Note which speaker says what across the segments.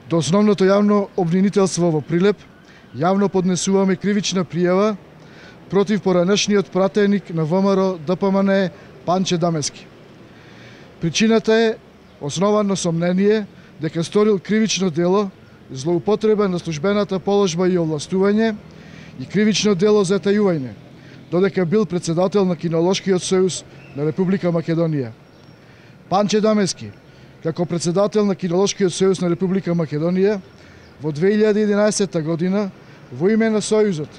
Speaker 1: До основното јавно обвинителство во Прилеп, јавно поднесуваме кривична пријава против поранешниот пратеник на ВМРО ДПМН Панче Дамески. Причината е основано сомнение дека сторил кривично дело, злоупотреба на службената положба и овластување и кривично дело за тајување, додека бил председател на Кинолошкиот сојуз на Република Македонија. Панче Дамески, како председател на Кинолошкиот сојуз на Република Македонија, во 2011 година во име на сојузот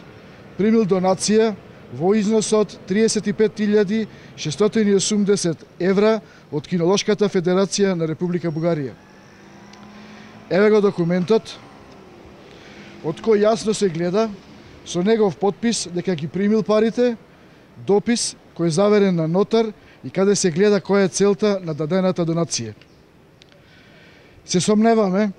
Speaker 1: примил донација во износ од 35.680 евра од Кинолошката федерација на Република Бугарија. Еве го документот, од кој јасно се гледа со негов подпис дека ги примил парите, допис кој е заверен на нотар и каде се гледа која е целта на дадената донација. Се сомневаме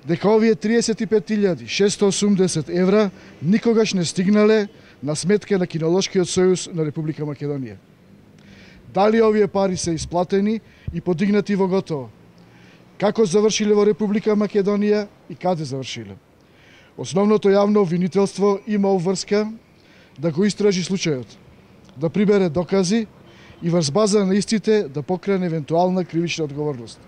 Speaker 1: дека овие 35.680 евра никогаш не стигнале на сметка на Кинолошкиот сојуз на Република Македонија. Дали овие пари се исплатени и подигнати во готово? Како завршиле во Република Македонија и каде завршиле? Основното јавно обвинителство има обврска да го истражи случајот, да прибере докази и врз база на истите да покрене евентуална кривична одговорност.